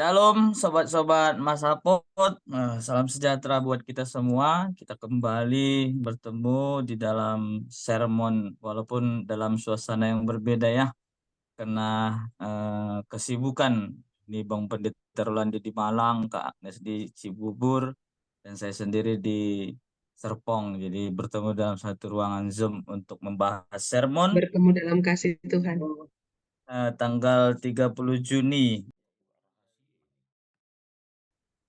Shalom sobat-sobat Mas Apot. Salam sejahtera buat kita semua. Kita kembali bertemu di dalam sermon walaupun dalam suasana yang berbeda ya. Karena kesibukan nih Bang Pendeta Rolando di Malang, Kak Agnes di Cibubur, dan saya sendiri di Serpong. Jadi bertemu dalam satu ruangan Zoom untuk membahas sermon Bertemu dalam kasih Tuhan. tanggal 30 Juni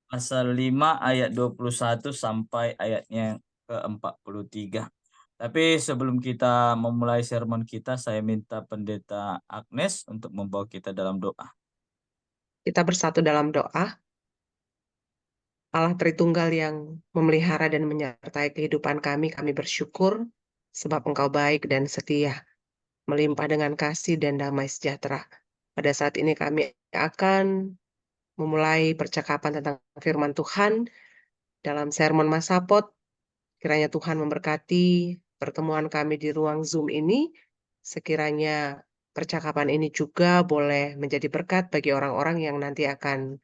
pasal 5 ayat 21 sampai ayatnya ke-43. Tapi sebelum kita memulai sermon kita, saya minta Pendeta Agnes untuk membawa kita dalam doa. Kita bersatu dalam doa. Allah Tritunggal yang memelihara dan menyertai kehidupan kami bersyukur sebab Engkau baik dan setia, melimpah dengan kasih dan damai sejahtera. Pada saat ini kami akan memulai percakapan tentang firman Tuhan dalam sermon Mas Sapot. Kiranya Tuhan memberkati pertemuan kami di ruang Zoom ini. Sekiranya percakapan ini juga boleh menjadi berkat bagi orang-orang yang nanti akan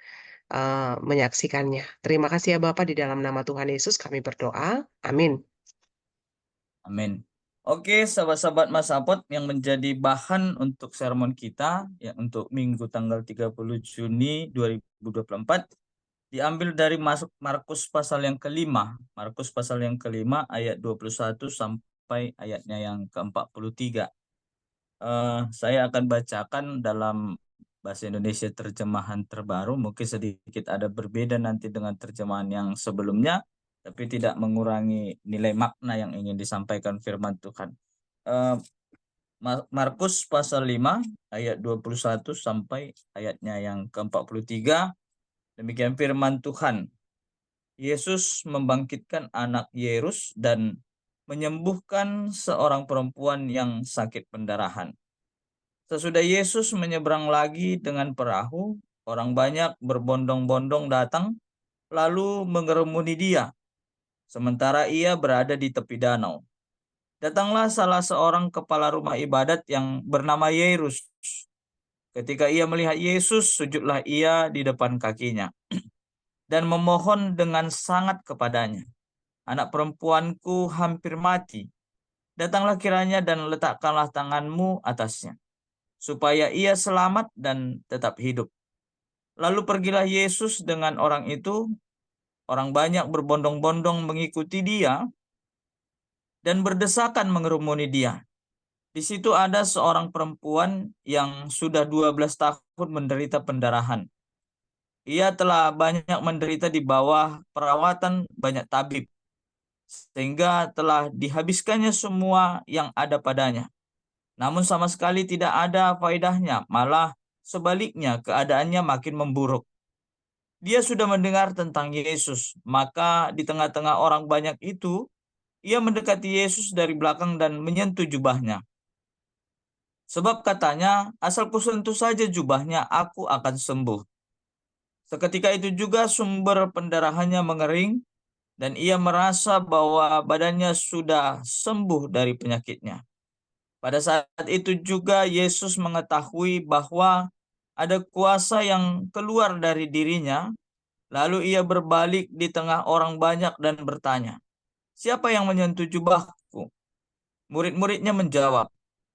menyaksikannya. Terima kasih ya Bapak, di dalam nama Tuhan Yesus kami berdoa. Amin. Amin. Oke, sahabat-sahabat Mas Apot, yang menjadi bahan untuk sermon kita ya untuk Minggu tanggal 30 Juni 2024 diambil dari Markus pasal yang kelima. Markus pasal yang kelima ayat 21 sampai ayatnya yang ke-43. Saya akan bacakan dalam bahasa Indonesia terjemahan terbaru. Mungkin sedikit ada berbeda nanti dengan terjemahan yang sebelumnya, tapi tidak mengurangi nilai makna yang ingin disampaikan firman Tuhan. Markus pasal 5 ayat 21 sampai ayatnya yang ke-43. Demikian firman Tuhan. Yesus membangkitkan anak Yairus dan menyembuhkan seorang perempuan yang sakit pendarahan. Sesudah Yesus menyeberang lagi dengan perahu, orang banyak berbondong-bondong datang lalu mengerumuni dia, sementara ia berada di tepi danau. Datanglah salah seorang kepala rumah ibadat yang bernama Yairus. Ketika ia melihat Yesus, sujudlah ia di depan kakinya dan memohon dengan sangat kepadanya. Anak perempuanku hampir mati. Datanglah kiranya dan letakkanlah tanganmu atasnya, supaya ia selamat dan tetap hidup. Lalu pergilah Yesus dengan orang itu. Orang banyak berbondong-bondong mengikuti dia dan berdesakan mengerumuni dia. Di situ ada seorang perempuan yang sudah 12 tahun menderita pendarahan. Ia telah banyak menderita di bawah perawatan banyak tabib, sehingga telah dihabiskannya semua yang ada padanya. Namun sama sekali tidak ada faedahnya, malah sebaliknya keadaannya makin memburuk. Dia sudah mendengar tentang Yesus, maka di tengah-tengah orang banyak itu, ia mendekati Yesus dari belakang dan menyentuh jubahnya. Sebab katanya, asal kusentuh saja jubahnya, aku akan sembuh. Seketika itu juga sumber pendarahannya mengering, dan ia merasa bahwa badannya sudah sembuh dari penyakitnya. Pada saat itu juga Yesus mengetahui bahwa ada kuasa yang keluar dari dirinya. Lalu ia berbalik di tengah orang banyak dan bertanya, "Siapa yang menyentuh jubahku?" Murid-muridnya menjawab,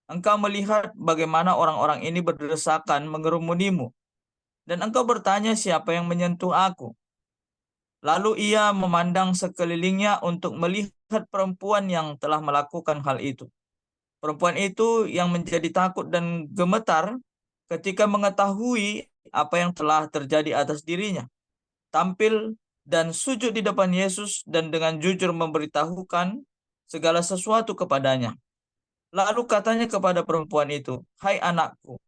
"Engkau melihat bagaimana orang-orang ini berdesakan mengerumunimu, dan engkau bertanya siapa yang menyentuh aku." Lalu ia memandang sekelilingnya untuk melihat perempuan yang telah melakukan hal itu. Perempuan itu yang menjadi takut dan gemetar ketika mengetahui apa yang telah terjadi atas dirinya, tampil dan sujud di depan Yesus dan dengan jujur memberitahukan segala sesuatu kepadanya. Lalu katanya kepada perempuan itu, "Hai anakku,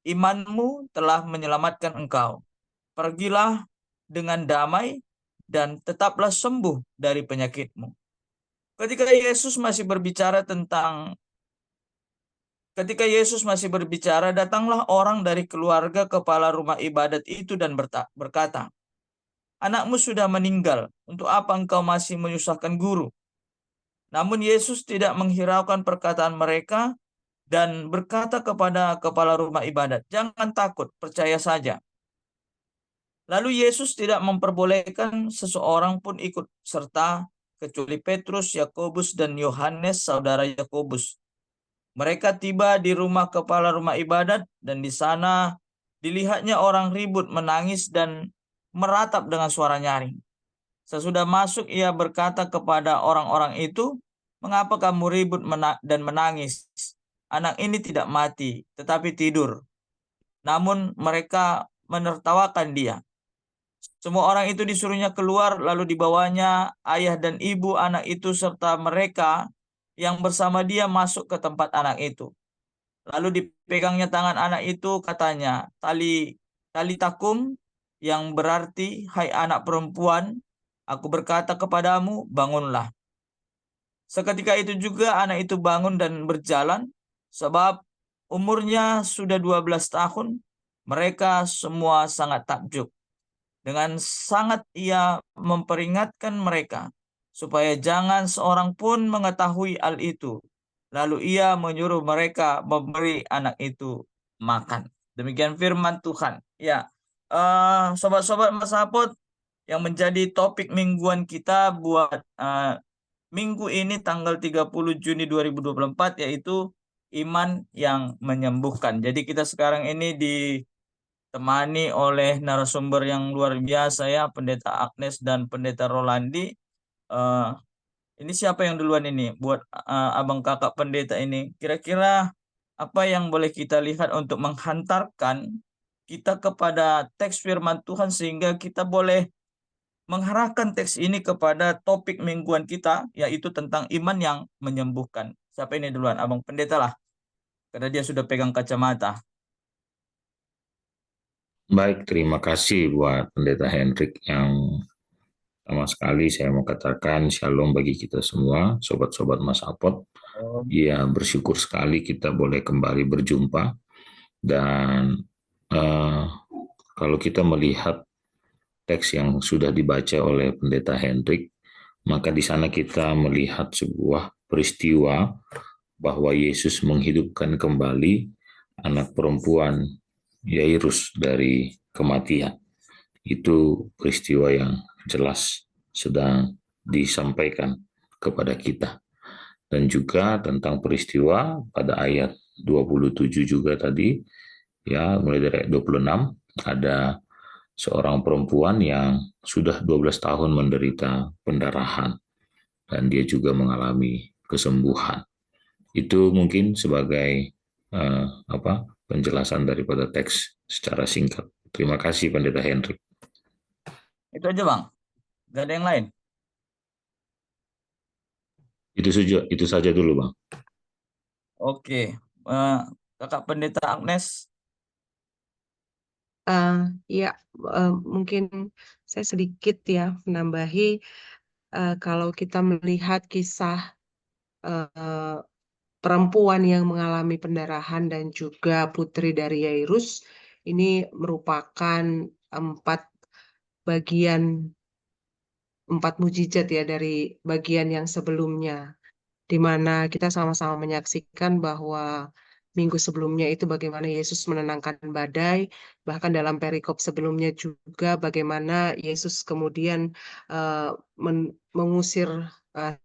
imanmu telah menyelamatkan engkau. Pergilah dengan damai dan tetaplah sembuh dari penyakitmu." Ketika Yesus masih berbicara Ketika Yesus masih berbicara, datanglah orang dari keluarga kepala rumah ibadat itu dan berkata, "Anakmu sudah meninggal, untuk apa engkau masih menyusahkan guru?" Namun Yesus tidak menghiraukan perkataan mereka dan berkata kepada kepala rumah ibadat, "Jangan takut, percaya saja." Lalu Yesus tidak memperbolehkan seseorang pun ikut serta kecuali Petrus, Yakobus, dan Yohanes, saudara Yakobus. Mereka tiba di rumah kepala rumah ibadat, dan di sana dilihatnya orang ribut, menangis, dan meratap dengan suara nyaring. Sesudah masuk, ia berkata kepada orang-orang itu, "Mengapa kamu ribut dan menangis? Anak ini tidak mati, tetapi tidur." Namun mereka menertawakan dia. Semua orang itu disuruhnya keluar, lalu dibawanya ayah dan ibu anak itu serta mereka yang bersama dia masuk ke tempat anak itu. Lalu dipegangnya tangan anak itu, katanya, "Tali takum," yang berarti, "Hai anak perempuan, aku berkata kepadamu, bangunlah." Seketika itu juga anak itu bangun dan berjalan, sebab umurnya sudah 12 tahun. Mereka semua sangat takjub. Dengan sangat ia memperingatkan mereka, supaya jangan seorang pun mengetahui hal itu. Lalu ia menyuruh mereka memberi anak itu makan. Demikian firman Tuhan. Ya, sobat-sobat Mas Hapot, yang menjadi topik mingguan kita buat minggu ini tanggal 30 Juni 2024, yaitu iman yang menyembuhkan. Jadi kita sekarang ini ditemani oleh narasumber yang luar biasa, ya, Pendeta Agnes dan Pendeta Rolandi. Eh, ini siapa yang duluan ini? Buat abang kakak pendeta ini, kira-kira apa yang boleh kita lihat untuk menghantarkan kita kepada teks firman Tuhan, sehingga kita boleh mengarahkan teks ini kepada topik mingguan kita, yaitu tentang iman yang menyembuhkan. Siapa ini duluan? Abang pendeta lah, karena dia sudah pegang kacamata. Baik, terima kasih buat Pendeta Hendrik yang sama sekali saya mau katakan shalom bagi kita semua, sobat-sobat Mas Apot. Oh. Ya, bersyukur sekali kita boleh kembali berjumpa. Dan kalau kita melihat teks yang sudah dibaca oleh Pendeta Hendrik, maka di sana kita melihat sebuah peristiwa bahwa Yesus menghidupkan kembali anak perempuan Yairus dari kematian. Itu peristiwa yang jelas sedang disampaikan kepada kita. Dan juga tentang peristiwa pada ayat 27 juga tadi, ya, mulai dari ayat 26, ada seorang perempuan yang sudah 12 tahun menderita pendarahan dan dia juga mengalami kesembuhan. Itu mungkin sebagai penjelasan daripada teks secara singkat. Terima kasih Pendeta Hendrik. Itu aja bang, gak ada yang lain. Itu saja dulu bang. Oke, kakak pendeta Agnes. Ya, mungkin saya sedikit ya menambahi, kalau kita melihat kisah perempuan yang mengalami pendarahan dan juga putri dari Yairus, ini merupakan empat bagian, empat mujizat ya dari bagian yang sebelumnya, di mana kita sama-sama menyaksikan bahwa minggu sebelumnya itu bagaimana Yesus menenangkan badai, bahkan dalam perikop sebelumnya juga bagaimana Yesus kemudian uh, mengusir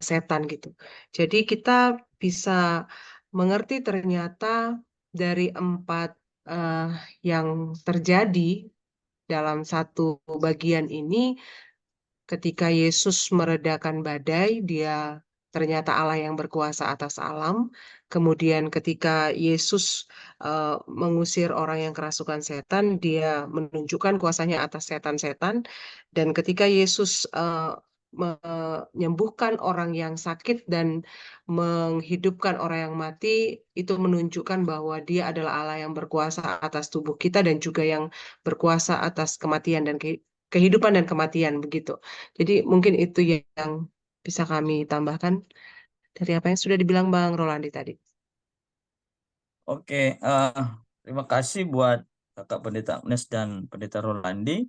setan gitu. Jadi kita bisa mengerti ternyata dari empat uh, yang terjadi dalam satu bagian ini, ketika Yesus meredakan badai, dia ternyata Allah yang berkuasa atas alam. Kemudian ketika Yesus mengusir orang yang kerasukan setan, dia menunjukkan kuasanya atas setan-setan. Dan ketika Yesus menyembuhkan orang yang sakit dan menghidupkan orang yang mati, itu menunjukkan bahwa dia adalah Allah yang berkuasa atas tubuh kita dan juga yang berkuasa atas kematian dan kehidupan dan kematian begitu. Jadi mungkin itu yang bisa kami tambahkan dari apa yang sudah dibilang Bang Rolandi tadi. Oke, terima kasih buat kakak pendeta Agnes dan pendeta Rolandi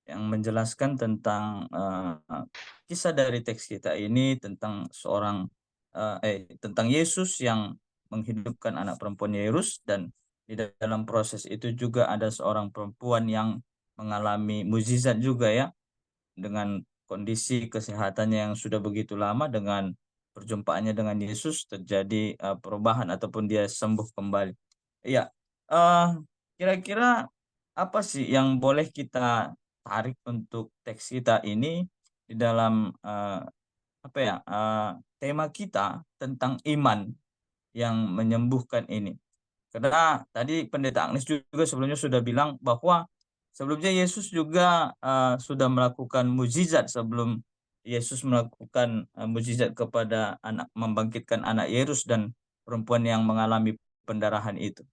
yang menjelaskan tentang kisah dari teks kita ini, tentang tentang Yesus yang menghidupkan anak perempuan Yairus, dan di dalam proses itu juga ada seorang perempuan yang mengalami mukjizat juga ya, dengan kondisi kesehatannya yang sudah begitu lama, dengan perjumpaannya dengan Yesus terjadi perubahan ataupun dia sembuh kembali. Iya, eh, kira-kira apa sih yang boleh kita tarik untuk teks kita ini di dalam apa ya, tema kita tentang iman yang menyembuhkan ini? Karena tadi Pendeta Agnes juga sebelumnya sudah bilang bahwa sebelumnya Yesus juga sudah melakukan mukjizat sebelum Yesus melakukan mukjizat kepada membangkitkan anak Yairus dan perempuan yang mengalami pendarahan itu.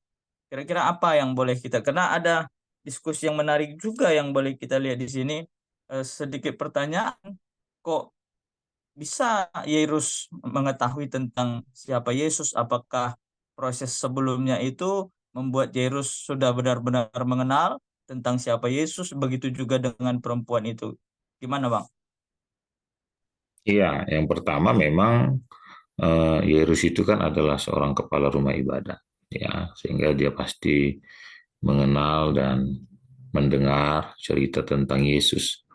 Kira-kira apa yang boleh kita, karena ada diskusi yang menarik juga yang boleh kita lihat di sini. Sedikit pertanyaan, kok bisa Yairus mengetahui tentang siapa Yesus? Apakah proses sebelumnya itu membuat Yairus sudah benar-benar mengenal tentang siapa Yesus? Begitu juga dengan perempuan itu. Gimana, Bang? Iya, yang pertama memang Yairus itu kan adalah seorang kepala rumah ibadah, ya, sehingga dia pasti mengenal dan mendengar cerita tentang Yesus.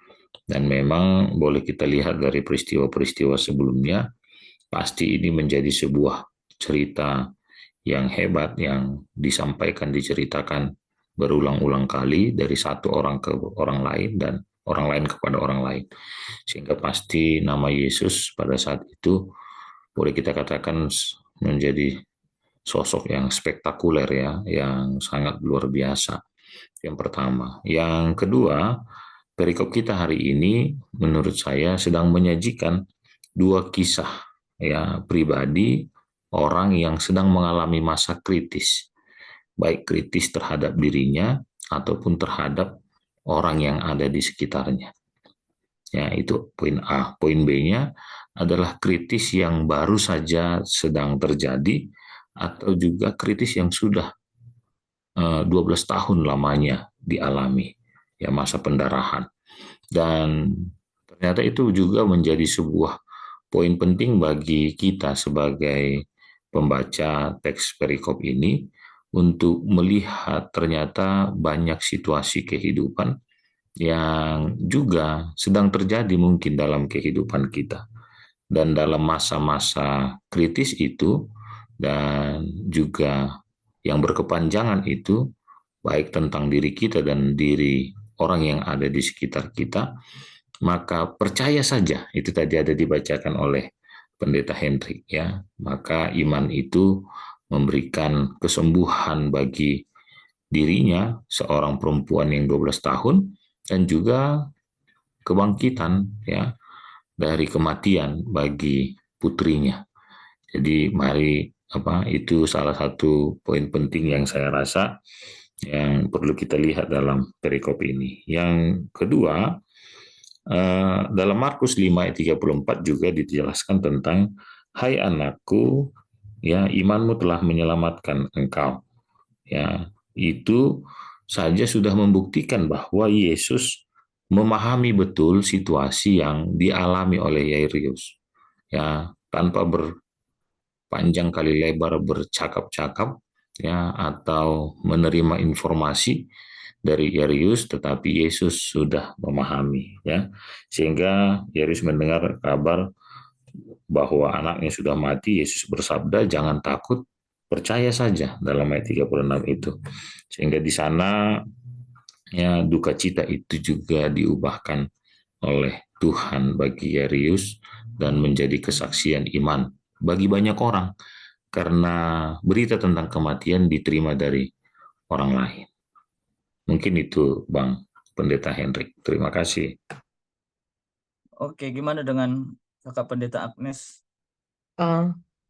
Dan memang boleh kita lihat dari peristiwa-peristiwa sebelumnya, pasti ini menjadi sebuah cerita yang hebat yang disampaikan, diceritakan berulang-ulang kali dari satu orang ke orang lain dan orang lain kepada orang lain. Sehingga pasti nama Yesus pada saat itu boleh kita katakan menjadi sosok yang spektakuler ya, yang sangat luar biasa. Yang pertama. Yang kedua, perikop kita hari ini menurut saya sedang menyajikan dua kisah ya pribadi orang yang sedang mengalami masa kritis, baik kritis terhadap dirinya ataupun terhadap orang yang ada di sekitarnya. Ya, itu poin A. Poin B-nya adalah kritis yang baru saja sedang terjadi atau juga kritis yang sudah 12 tahun lamanya dialami, ya masa pendarahan. Dan ternyata itu juga menjadi sebuah poin penting bagi kita sebagai pembaca teks perikop ini untuk melihat ternyata banyak situasi kehidupan yang juga sedang terjadi mungkin dalam kehidupan kita. Dan dalam masa-masa kritis itu dan juga yang berkepanjangan itu, baik tentang diri kita dan diri orang yang ada di sekitar kita, maka percaya saja, itu tadi ada dibacakan oleh Pendeta Hendrik ya, maka iman itu memberikan kesembuhan bagi dirinya, seorang perempuan yang 12 tahun, dan juga kebangkitan ya dari kematian bagi putrinya. Jadi mari itu salah satu poin penting yang saya rasa yang perlu kita lihat dalam perikop ini. Yang kedua, dalam Markus 5 ayat 34 juga dijelaskan tentang hai anakku, ya imanmu telah menyelamatkan engkau. Ya, itu saja sudah membuktikan bahwa Yesus memahami betul situasi yang dialami oleh Yairus. Ya, tanpa berpanjang kali lebar bercakap-cakap ya atau menerima informasi dari Yairus, tetapi Yesus sudah memahami ya. Sehingga Yairus mendengar kabar bahwa anaknya sudah mati, Yesus bersabda, "Jangan takut, percaya saja," dalam ayat 36 itu. Sehingga di sana ya duka cita itu juga diubahkan oleh Tuhan bagi Yairus dan menjadi kesaksian iman bagi banyak orang karena berita tentang kematian diterima dari orang lain. Mungkin itu Bang Pendeta Hendrik. Terima kasih. Oke, gimana dengan Kakak Pendeta Agnes?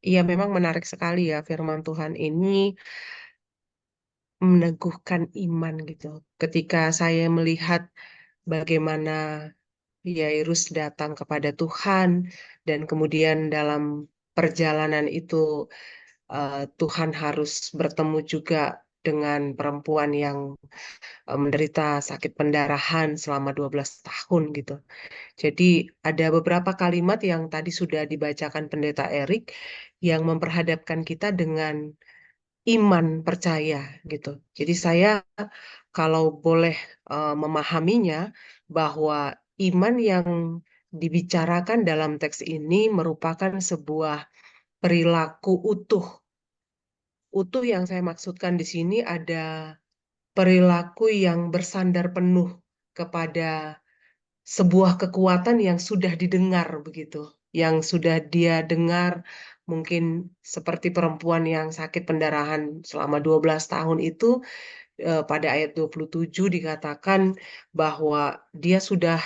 Iya, memang menarik sekali ya firman Tuhan ini meneguhkan iman gitu. Ketika saya melihat bagaimana Yairus datang kepada Tuhan dan kemudian dalam perjalanan itu Tuhan harus bertemu juga dengan perempuan yang menderita sakit pendarahan selama 12 tahun gitu. Jadi ada beberapa kalimat yang tadi sudah dibacakan Pendeta Erik yang memperhadapkan kita dengan iman percaya gitu. Jadi saya kalau boleh memahaminya bahwa iman yang dibicarakan dalam teks ini merupakan sebuah perilaku utuh. Utuh yang saya maksudkan di sini ada perilaku yang bersandar penuh kepada sebuah kekuatan yang sudah didengar begitu, yang sudah dia dengar mungkin seperti perempuan yang sakit pendarahan selama 12 tahun itu pada ayat 27 dikatakan bahwa dia sudah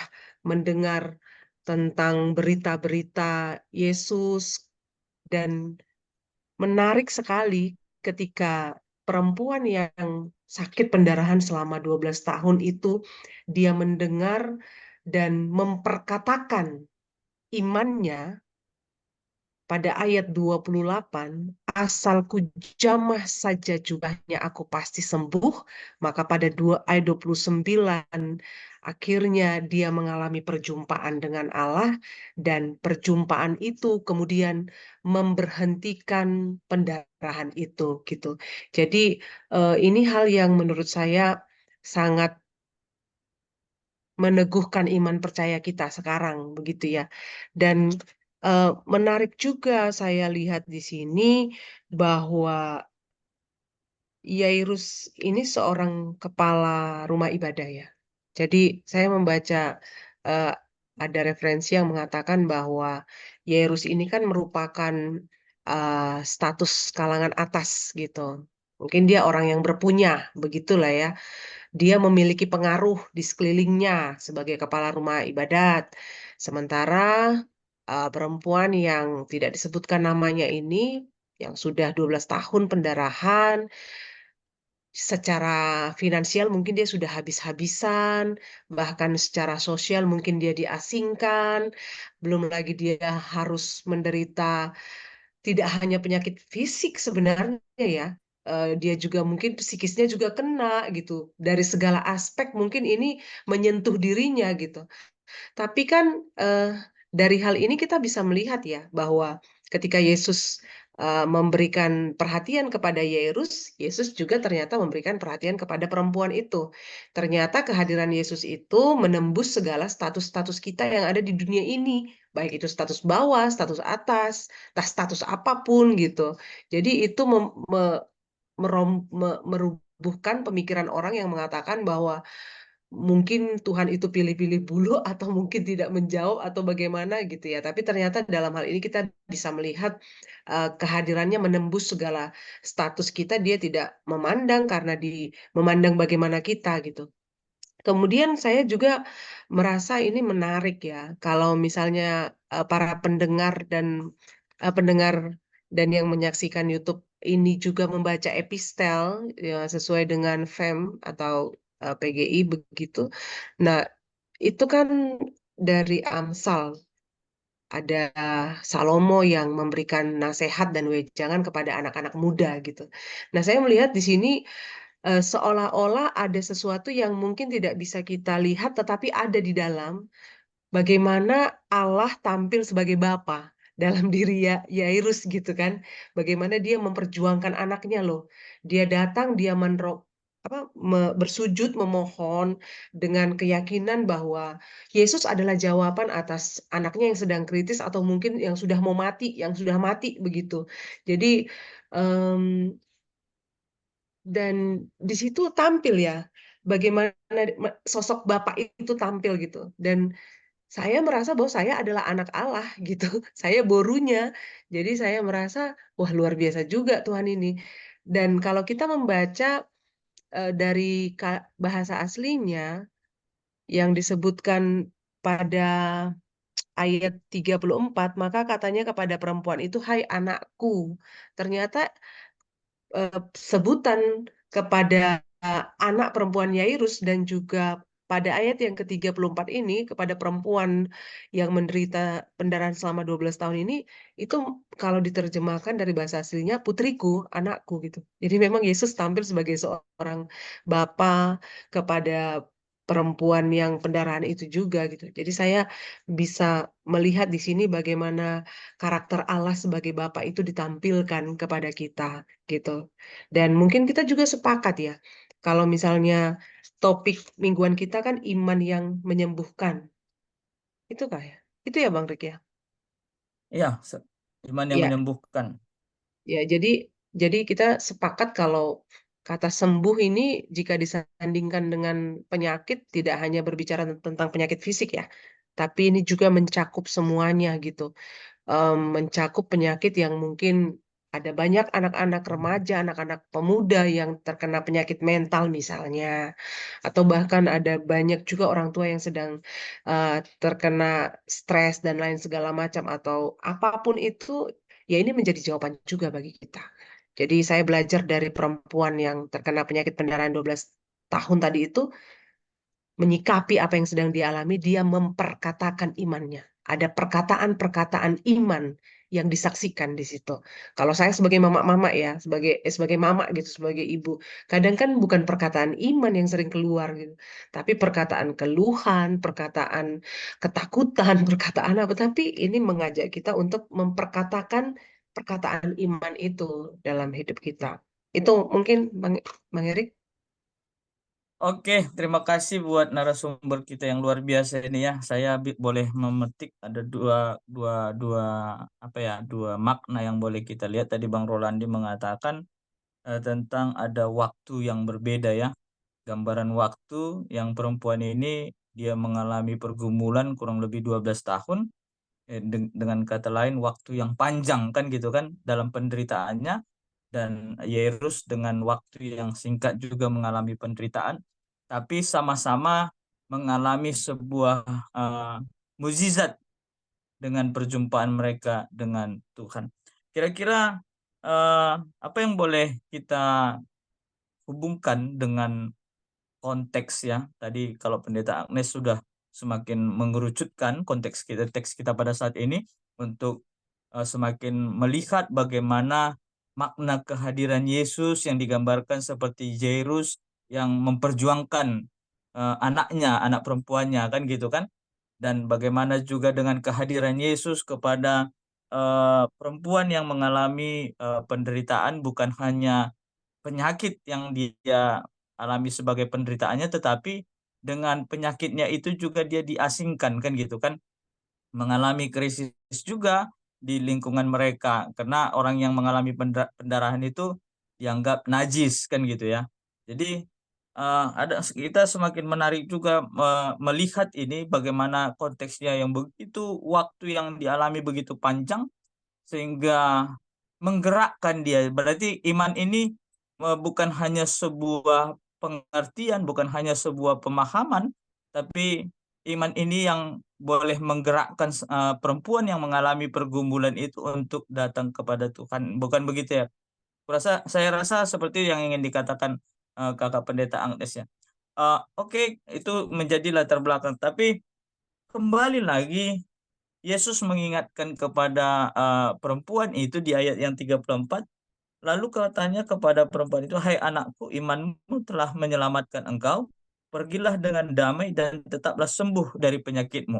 mendengar tentang berita-berita Yesus dan menarik sekali ketika perempuan yang sakit pendarahan selama 12 tahun itu dia mendengar dan memperkatakan imannya pada ayat 28, asalku jamah saja jubahnya aku pasti sembuh, maka pada ayat 29, akhirnya dia mengalami perjumpaan dengan Allah, dan perjumpaan itu kemudian memberhentikan pendarahan itu, gitu. Jadi ini hal yang menurut saya sangat meneguhkan iman percaya kita sekarang, begitu ya. Dan menarik juga saya lihat di sini bahwa Yairus ini seorang kepala rumah ibadah ya. Jadi saya membaca eh, ada referensi yang mengatakan bahwa Yairus ini kan merupakan status kalangan atas gitu. Mungkin dia orang yang berpunya, begitulah ya. Dia memiliki pengaruh di sekelilingnya sebagai kepala rumah ibadat. Sementara perempuan yang tidak disebutkan namanya ini, yang sudah 12 tahun pendarahan, secara finansial mungkin dia sudah habis-habisan, bahkan secara sosial mungkin dia diasingkan, belum lagi dia harus menderita tidak hanya penyakit fisik sebenarnya ya, dia juga mungkin psikisnya juga kena gitu. Dari segala aspek mungkin ini menyentuh dirinya gitu. Tapi kan dari hal ini kita bisa melihat ya bahwa ketika Yesus memberikan perhatian kepada Yairus, Yesus juga ternyata memberikan perhatian kepada perempuan itu. Ternyata kehadiran Yesus itu menembus segala status-status kita yang ada di dunia ini, baik itu status bawah, status atas, status apapun gitu. Jadi itu merubuhkan pemikiran orang yang mengatakan bahwa mungkin Tuhan itu pilih-pilih bulu atau mungkin tidak menjawab atau bagaimana gitu ya. Tapi ternyata dalam hal ini kita bisa melihat kehadirannya menembus segala status kita. Dia tidak memandang karena memandang bagaimana kita gitu. Kemudian saya juga merasa ini menarik ya. Kalau misalnya para pendengar dan yang menyaksikan YouTube ini juga membaca epistel ya, sesuai dengan FEM atau PGI begitu. Nah, itu kan dari Amsal ada Salomo yang memberikan nasihat dan wejangan kepada anak-anak muda gitu. Nah, saya melihat di sini seolah-olah ada sesuatu yang mungkin tidak bisa kita lihat tetapi ada di dalam bagaimana Allah tampil sebagai Bapa dalam diri Yairus gitu kan. Bagaimana dia memperjuangkan anaknya loh. Dia datang, dia bersujud memohon dengan keyakinan bahwa Yesus adalah jawaban atas anaknya yang sedang kritis atau mungkin yang sudah mau mati, yang sudah mati begitu. Jadi em, dan di situ tampil ya bagaimana sosok Bapak itu tampil gitu. Dan saya merasa bahwa saya adalah anak Allah gitu. Saya borunya. Jadi saya merasa, wah luar biasa juga Tuhan ini. Dan kalau kita membaca dari bahasa aslinya yang disebutkan pada ayat 34, maka katanya kepada perempuan itu, hai anakku. Ternyata sebutan kepada anak perempuan Yairus dan juga pada ayat yang ke-34 ini kepada perempuan yang menderita pendarahan selama 12 tahun ini itu kalau diterjemahkan dari bahasa aslinya putriku, anakku gitu. Jadi memang Yesus tampil sebagai seorang bapa kepada perempuan yang pendarahan itu juga gitu. Jadi saya bisa melihat di sini bagaimana karakter Allah sebagai Bapa itu ditampilkan kepada kita gitu. Dan mungkin kita juga sepakat ya, kalau misalnya topik mingguan kita kan iman yang menyembuhkan. Itu kah ya? Itu ya Bang Rik ya? Iya, iman yang Ya, menyembuhkan. ya, jadi kita sepakat kalau kata sembuh ini jika disandingkan dengan penyakit tidak hanya berbicara tentang penyakit fisik ya, tapi ini juga mencakup semuanya gitu. Mencakup penyakit yang mungkin ada banyak anak-anak remaja, anak-anak pemuda yang terkena penyakit mental misalnya, atau bahkan ada banyak juga orang tua yang sedang terkena stres dan lain segala macam atau apapun itu, ya ini menjadi jawaban juga bagi kita. Jadi saya belajar dari perempuan yang terkena penyakit pendarahan 12 tahun tadi itu, menyikapi apa yang sedang dialami, dia memperkatakan imannya. Ada perkataan-perkataan iman yang disaksikan di situ. Kalau saya sebagai mama-mama ya, sebagai mama gitu, sebagai ibu, kadang kan bukan perkataan iman yang sering keluar gitu, tapi perkataan keluhan, perkataan ketakutan, perkataan apa, tapi ini mengajak kita untuk memperkatakan perkataan iman itu dalam hidup kita. Itu mungkin Bang Erik. Oke, terima kasih buat narasumber kita yang luar biasa ini ya. Saya boleh memetik ada dua apa ya, dua makna yang boleh kita lihat. Tadi Bang Rolandi mengatakan tentang ada waktu yang berbeda ya. Gambaran waktu yang perempuan ini dia mengalami pergumulan kurang lebih 12 tahun. Dengan kata lain waktu yang panjang kan gitu kan dalam penderitaannya, dan Yairus dengan waktu yang singkat juga mengalami penderitaan, tapi sama-sama mengalami sebuah uh, mukjizat dengan perjumpaan mereka dengan Tuhan. Kira-kira apa yang boleh kita hubungkan dengan konteks ya. Tadi kalau Pendeta Agnes sudah semakin mengerucutkan konteks kita, teks kita pada saat ini untuk semakin melihat bagaimana makna kehadiran Yesus yang digambarkan seperti Jairus yang memperjuangkan anaknya, anak perempuannya kan gitu kan. Dan bagaimana juga dengan kehadiran Yesus kepada perempuan yang mengalami penderitaan, bukan hanya penyakit yang dia alami sebagai penderitaannya, tetapi dengan penyakitnya itu juga dia diasingkan kan gitu kan, mengalami krisis juga di lingkungan mereka karena orang yang mengalami pendarahan itu dianggap najis kan gitu ya. Jadi ada kita semakin menarik juga melihat ini bagaimana konteksnya yang begitu, waktu yang dialami begitu panjang sehingga menggerakkan dia. Berarti iman ini bukan hanya sebuah pengertian, bukan hanya sebuah pemahaman, tapi iman ini yang boleh menggerakkan perempuan yang mengalami pergumulan itu untuk datang kepada Tuhan. Bukan begitu ya? Saya rasa seperti yang ingin dikatakan Kakak Pendeta Agnes ya. Oke, itu menjadi latar belakang. Tapi kembali lagi Yesus mengingatkan kepada perempuan itu di ayat yang 34. Lalu katanya kepada perempuan itu, "Hai anakku, imanmu telah menyelamatkan engkau. Pergilah dengan damai dan tetaplah sembuh dari penyakitmu."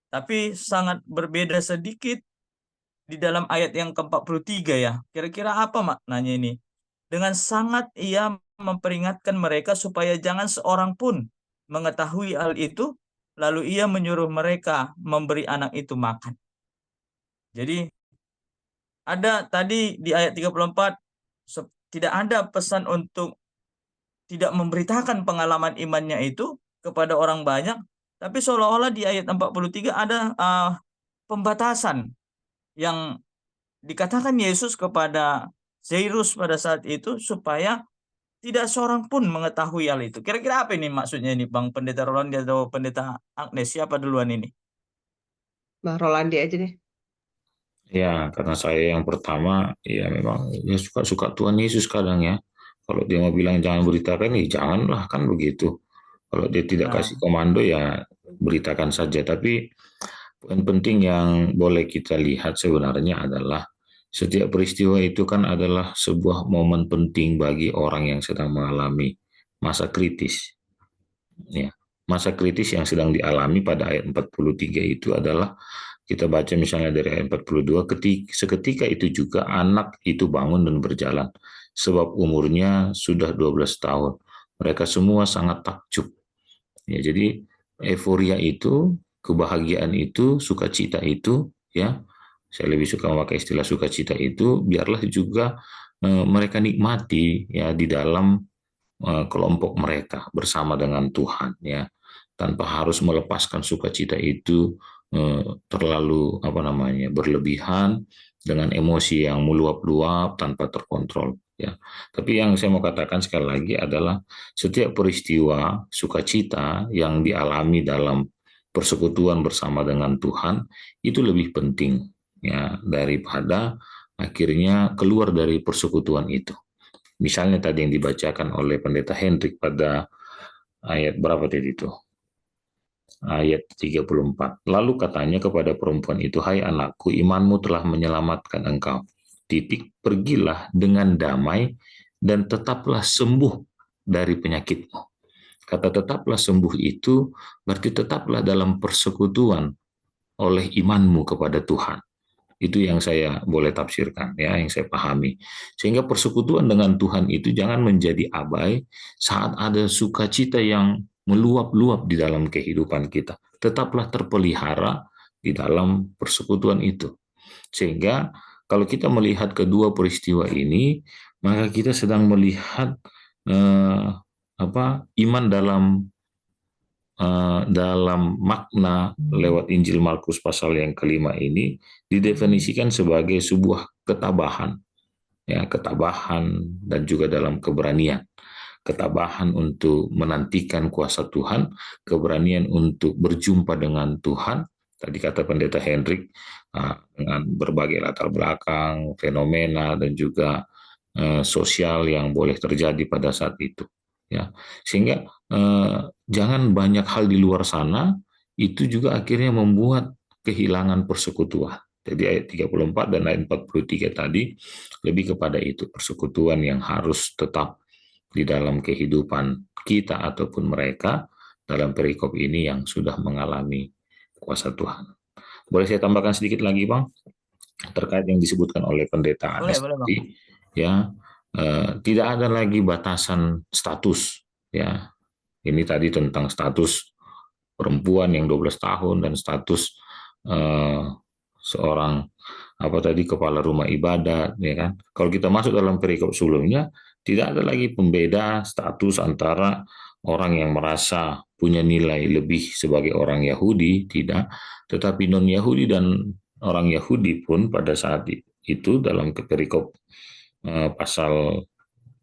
Tapi sangat berbeda sedikit di dalam ayat yang ke-43 ya. Kira-kira apa maknanya ini? Dengan sangat ia memperingatkan mereka supaya jangan seorang pun mengetahui hal itu, lalu ia menyuruh mereka memberi anak itu makan. Jadi ada tadi di ayat 34 tidak ada pesan untuk tidak memberitakan pengalaman imannya itu kepada orang banyak, tapi seolah-olah di ayat 43 ada pembatasan yang dikatakan Yesus kepada Jairus pada saat itu supaya tidak seorang pun mengetahui hal itu. Kira-kira apa ini maksudnya ini Bang Pendeta Rolandi atau Pendeta Agnes? Siapa duluan ini? Bang Rolandi aja deh. Ya, karena saya yang pertama, ya memang ya suka-suka Tuhan Yesus kadang ya. Kalau dia mau bilang jangan beritakan, ya janganlah kan begitu. Kalau dia tidak kasih Nah, komando, ya beritakan saja. Tapi poin penting yang boleh kita lihat sebenarnya adalah setiap peristiwa itu kan adalah sebuah momen penting bagi orang yang sedang mengalami masa kritis. Ya. Masa kritis yang sedang dialami pada ayat 43 itu adalah, kita baca misalnya dari ayat 42, seketika itu juga anak itu bangun dan berjalan, sebab umurnya sudah 12 tahun. Mereka semua sangat takjub. Ya, jadi euforia itu, kebahagiaan itu, sukacita itu, ya, saya lebih suka memakai istilah sukacita itu, biarlah juga mereka nikmati ya di dalam kelompok mereka bersama dengan Tuhan, ya, tanpa harus melepaskan sukacita itu terlalu apa namanya berlebihan dengan emosi yang meluap-luap tanpa terkontrol, ya. Tapi yang saya mau katakan sekali lagi adalah, setiap peristiwa sukacita yang dialami dalam persekutuan bersama dengan Tuhan itu lebih penting, ya, daripada akhirnya keluar dari persekutuan itu. Misalnya tadi yang dibacakan oleh Pendeta Hendrik pada ayat berapa tadi itu? Ayat 34. Lalu katanya kepada perempuan itu, hai anakku, imanmu telah menyelamatkan engkau. Titik, pergilah dengan damai dan tetaplah sembuh dari penyakitmu. Kata tetaplah sembuh itu berarti tetaplah dalam persekutuan oleh imanmu kepada Tuhan. Itu yang saya boleh tafsirkan, ya, yang saya pahami. Sehingga persekutuan dengan Tuhan itu jangan menjadi abai saat ada sukacita yang meluap-luap di dalam kehidupan kita. Tetaplah terpelihara di dalam persekutuan itu. Sehingga kalau kita melihat kedua peristiwa ini, maka kita sedang melihat iman dalam makna lewat Injil Markus pasal yang kelima ini didefinisikan sebagai sebuah ketabahan, ya, ketabahan dan juga dalam keberanian, ketabahan untuk menantikan kuasa Tuhan, keberanian untuk berjumpa dengan Tuhan. Tadi kata Pendeta Hendrik, dengan berbagai latar belakang, fenomena dan juga sosial yang boleh terjadi pada saat itu, ya. Sehingga jangan banyak hal di luar sana itu juga akhirnya membuat kehilangan persekutuan. Jadi ayat 34 dan ayat 43 tadi lebih kepada itu, persekutuan yang harus tetap di dalam kehidupan kita ataupun mereka dalam perikop ini yang sudah mengalami kuasa Tuhan. Boleh saya tambahkan sedikit lagi, Bang, terkait yang disebutkan oleh Pendeta Boleh, Anes boleh Bang. tadi, ya. Tidak ada lagi batasan status, ya. Ini tadi tentang status perempuan yang 12 tahun dan status seorang kepala rumah ibadat, ya kan. Kalau kita masuk dalam perikop sebelumnya, tidak ada lagi pembeda status antara orang yang merasa punya nilai lebih sebagai orang Yahudi, tidak, tetapi non Yahudi dan orang Yahudi pun pada saat itu dalam perikop pasal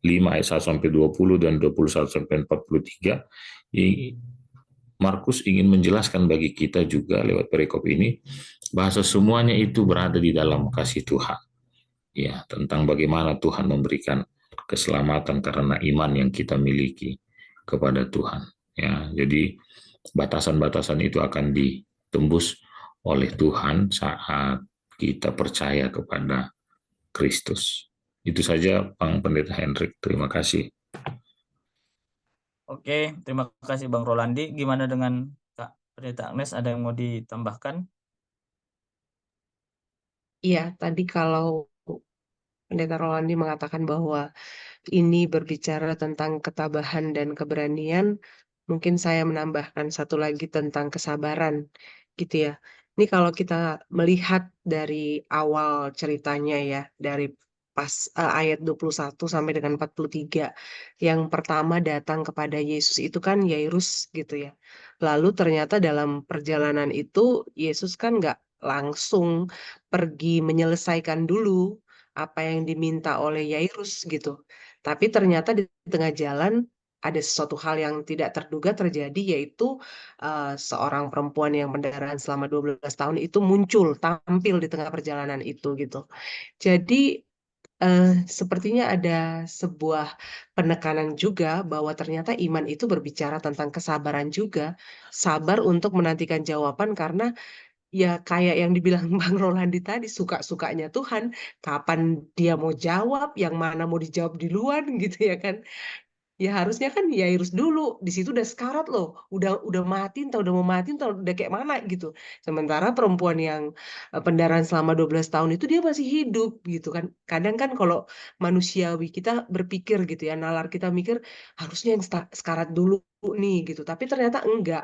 5 ayat 1 sampai 20 dan 21 sampai 43, Markus ingin menjelaskan bagi kita juga lewat perikop ini bahasa semuanya itu berada di dalam kasih Tuhan. Ya, tentang bagaimana Tuhan memberikan keselamatan karena iman yang kita miliki kepada Tuhan. Ya, jadi batasan-batasan itu akan ditembus oleh Tuhan saat kita percaya kepada Kristus. Itu saja, Bang Pendeta Hendrik. Terima kasih. Oke, terima kasih Bang Rolandi. Gimana dengan Kak Pendeta Agnes? Ada yang mau ditambahkan? Iya, tadi kalau Pendeta Rolandi mengatakan bahwa ini berbicara tentang ketabahan dan keberanian, mungkin saya menambahkan satu lagi tentang kesabaran, gitu ya. Ini kalau kita melihat dari awal ceritanya ya, dari pas ayat 21 sampai dengan 43, yang pertama datang kepada Yesus itu kan Yairus gitu ya. Lalu ternyata dalam perjalanan itu Yesus kan nggak langsung pergi menyelesaikan dulu apa yang diminta oleh Yairus gitu. Tapi ternyata di tengah jalan ada sesuatu hal yang tidak terduga terjadi, yaitu seorang perempuan yang pendarahan selama 12 tahun itu muncul, tampil di tengah perjalanan itu gitu. Jadi sepertinya ada sebuah penekanan juga bahwa ternyata iman itu berbicara tentang kesabaran juga. Sabar untuk menantikan jawaban karena ya kayak yang dibilang Bang Rolandi tadi, suka-sukanya Tuhan, kapan dia mau jawab, yang mana mau dijawab duluan gitu ya kan. Ya harusnya kan Yairus dulu, di situ udah sekarat loh, udah mati, entah udah mau mati, entah udah kayak mana gitu. Sementara perempuan yang pendarahan selama 12 tahun itu dia masih hidup gitu kan. Kadang kan kalau manusiawi kita berpikir gitu ya, nalar kita mikir harusnya yang sekarat dulu nih gitu. Tapi ternyata enggak.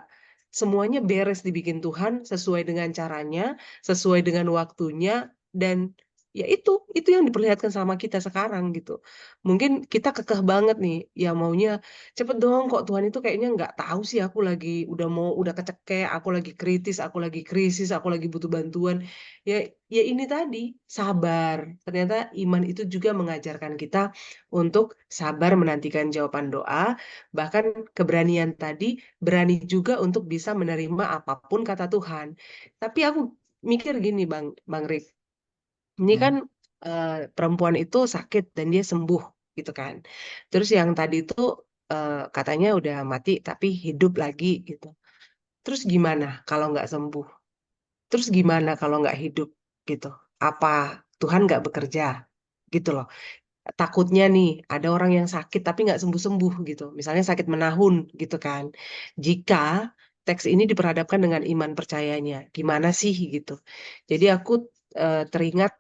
Semuanya beres dibikin Tuhan sesuai dengan caranya, sesuai dengan waktunya, dan ya itu yang diperlihatkan sama kita sekarang gitu. Mungkin kita kekeh banget nih, ya maunya cepet dong, kok Tuhan itu kayaknya nggak tahu sih, aku lagi udah kecekek, aku lagi kritis, aku lagi krisis, aku lagi butuh bantuan. Ya ini tadi, sabar. Ternyata iman itu juga mengajarkan kita untuk sabar menantikan jawaban doa, bahkan keberanian tadi, berani juga untuk bisa menerima apapun kata Tuhan. Tapi aku mikir gini Bang Rik, ini kan Hmm. perempuan itu sakit dan dia sembuh gitu kan. Terus yang tadi itu katanya udah mati tapi hidup lagi gitu. Terus gimana kalau nggak sembuh? Terus gimana kalau nggak hidup gitu? Apa Tuhan nggak bekerja gitu loh? Takutnya nih ada orang yang sakit tapi nggak sembuh-sembuh gitu. Misalnya sakit menahun gitu kan. Jika teks ini diperhadapkan dengan iman percayanya, gimana sih gitu. Jadi aku teringat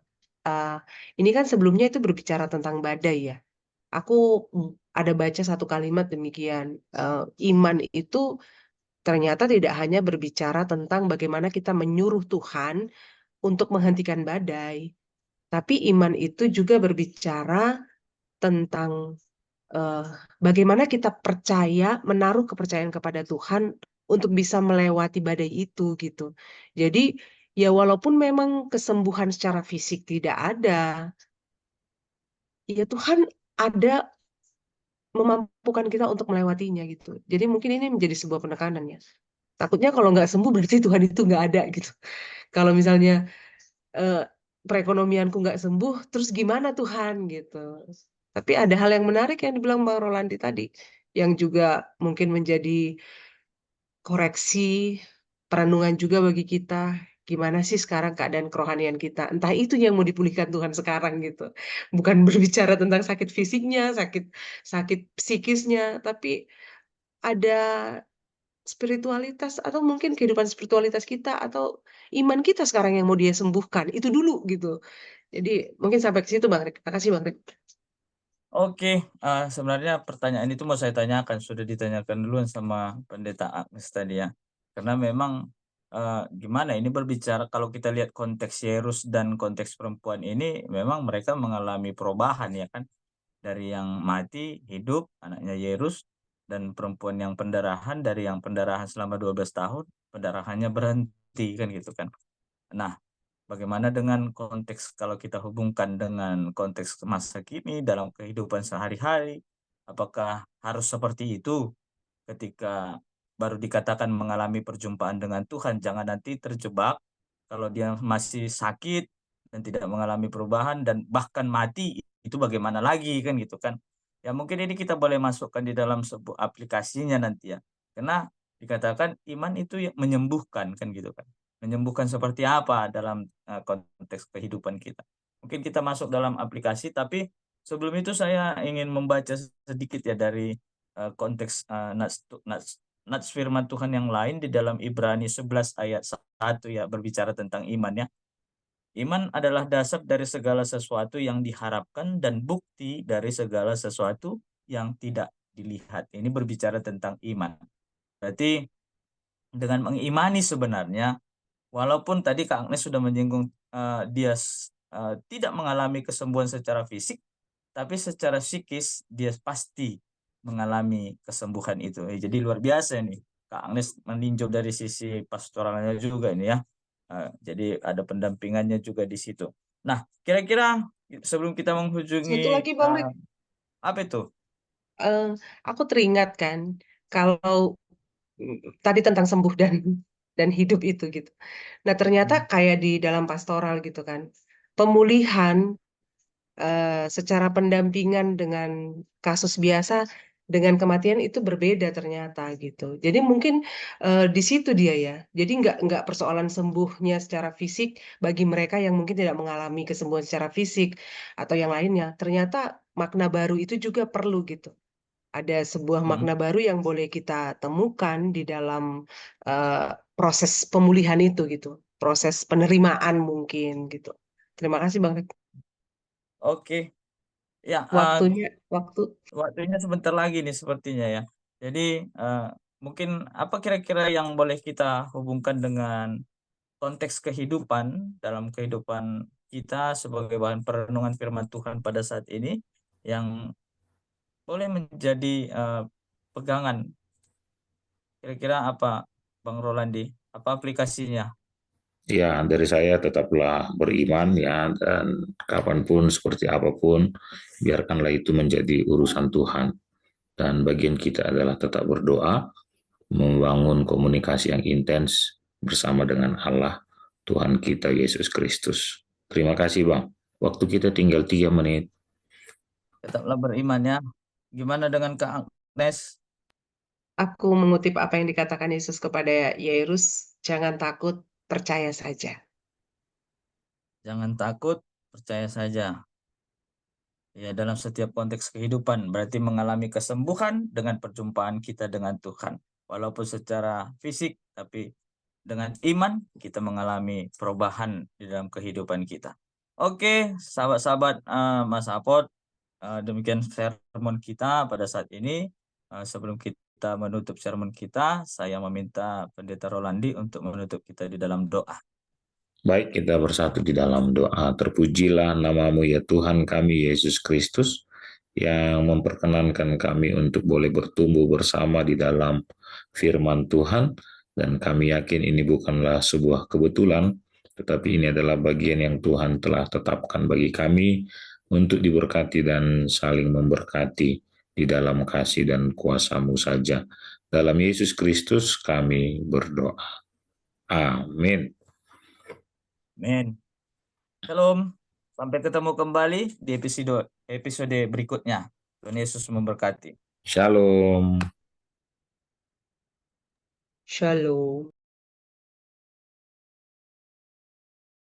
uh, ini kan sebelumnya itu berbicara tentang badai ya. Aku ada baca satu kalimat demikian. Iman itu ternyata tidak hanya berbicara tentang bagaimana kita menyuruh Tuhan untuk menghentikan badai, tapi iman itu juga berbicara tentang eh, bagaimana kita percaya, menaruh kepercayaan kepada Tuhan untuk bisa melewati badai itu gitu. Jadi ya walaupun memang kesembuhan secara fisik tidak ada, ya Tuhan ada memampukan kita untuk melewatinya gitu. Jadi mungkin ini menjadi sebuah penekanan ya. Takutnya kalau nggak sembuh berarti Tuhan itu nggak ada gitu. Kalau misalnya eh, perekonomianku nggak sembuh, terus gimana Tuhan gitu. Tapi ada hal yang menarik yang dibilang Bang Rolandi tadi, yang juga mungkin menjadi koreksi, perenungan juga bagi kita. Gimana sih sekarang keadaan kerohanian kita? Entah itu yang mau dipulihkan Tuhan sekarang gitu. Bukan berbicara tentang sakit fisiknya, sakit sakit psikisnya, tapi ada spiritualitas atau mungkin kehidupan spiritualitas kita atau iman kita sekarang yang mau dia sembuhkan. Itu dulu gitu. Jadi mungkin sampai ke situ Bang Rik. Makasih Bang Rik. Oke, sebenarnya pertanyaan itu mau saya tanyakan, sudah ditanyakan duluan sama Pendeta Agnes tadi ya. Karena memang gimana ini berbicara kalau kita lihat konteks Yerus dan konteks perempuan ini, memang mereka mengalami perubahan ya kan. Dari yang mati hidup anaknya Yerus, dan perempuan yang pendarahan dari yang pendarahan selama 12 tahun, pendarahannya berhenti kan gitu kan. Nah, bagaimana dengan konteks kalau kita hubungkan dengan konteks masa kini dalam kehidupan sehari-hari? Apakah harus seperti itu ketika baru dikatakan mengalami perjumpaan dengan Tuhan? Jangan nanti terjebak kalau dia masih sakit dan tidak mengalami perubahan dan bahkan mati, itu bagaimana lagi kan gitu kan. Ya mungkin ini kita boleh masukkan di dalam sebuah aplikasinya nanti ya. Karena dikatakan iman itu yang menyembuhkan kan gitu kan. Menyembuhkan seperti apa dalam konteks kehidupan kita. Mungkin kita masuk dalam aplikasi, tapi sebelum itu saya ingin membaca sedikit ya dari konteks nats firman Tuhan yang lain di dalam Ibrani 11 ayat 1 ya, berbicara tentang iman ya. Iman adalah dasar dari segala sesuatu yang diharapkan dan bukti dari segala sesuatu yang tidak dilihat. Ini berbicara tentang iman. Berarti dengan mengimani sebenarnya, walaupun tadi Kak Agnes sudah menyinggung dia tidak mengalami kesembuhan secara fisik, tapi secara psikis dia pasti mengalami kesembuhan itu. Jadi luar biasa nih. Kak Agnes meninjau dari sisi pastoralnya juga ini ya. Jadi ada pendampingannya juga di situ. Nah, kira-kira sebelum kita Satu menghujungi lagi Bang Rik, apa itu? eh, aku teringat kan kalau tadi tentang sembuh dan hidup itu gitu. Nah, ternyata Hmm. kayak di dalam pastoral gitu kan. Pemulihan secara pendampingan dengan kasus biasa dengan kematian itu berbeda ternyata gitu. Jadi mungkin di situ dia ya. Jadi nggak persoalan sembuhnya secara fisik bagi mereka yang mungkin tidak mengalami kesembuhan secara fisik atau yang lainnya. Ternyata makna baru itu juga perlu gitu. ada sebuah makna baru yang boleh kita temukan di dalam proses pemulihan itu gitu, proses penerimaan mungkin gitu. Terima kasih Bang Rek. Oke, ya waktunya sebentar lagi nih sepertinya ya. Jadi mungkin apa kira-kira yang boleh kita hubungkan dengan konteks kehidupan dalam kehidupan kita sebagai bahan perenungan firman Tuhan pada saat ini yang boleh menjadi pegangan. Kira-kira apa Bang Rolandi? Apa aplikasinya? Ya, dari saya tetaplah beriman ya, dan kapanpun seperti apapun, biarkanlah itu menjadi urusan Tuhan. Dan bagian kita adalah tetap berdoa, membangun komunikasi yang intens bersama dengan Allah, Tuhan kita Yesus Kristus. Terima kasih Bang. Waktu kita tinggal 3 menit. Tetaplah beriman ya. Gimana dengan Kak Agnes? Aku mengutip apa yang dikatakan Yesus kepada Yairus, jangan takut, percaya saja. Jangan takut, percaya saja. Ya, dalam setiap konteks kehidupan berarti mengalami kesembuhan dengan perjumpaan kita dengan Tuhan. Walaupun secara fisik, tapi dengan iman kita mengalami perubahan di dalam kehidupan kita. Oke, sahabat-sahabat Mas Apot, demikian sermon kita pada saat ini. Sebelum kita menutup sermon kita, saya meminta Pendeta Rolandi untuk menutup kita di dalam doa. Baik, kita bersatu di dalam doa. Terpujilah namamu ya Tuhan kami Yesus Kristus, yang memperkenankan kami untuk boleh bertumbuh bersama di dalam firman Tuhan. Dan kami yakin ini bukanlah sebuah kebetulan, tetapi ini adalah bagian yang Tuhan telah tetapkan bagi kami untuk diberkati dan saling memberkati di dalam kasih dan kuasa-Mu saja. Dalam Yesus Kristus kami berdoa. Amin. Amin. Shalom. Sampai ketemu kembali di episode berikutnya. Tuhan Yesus memberkati. Shalom. Shalom.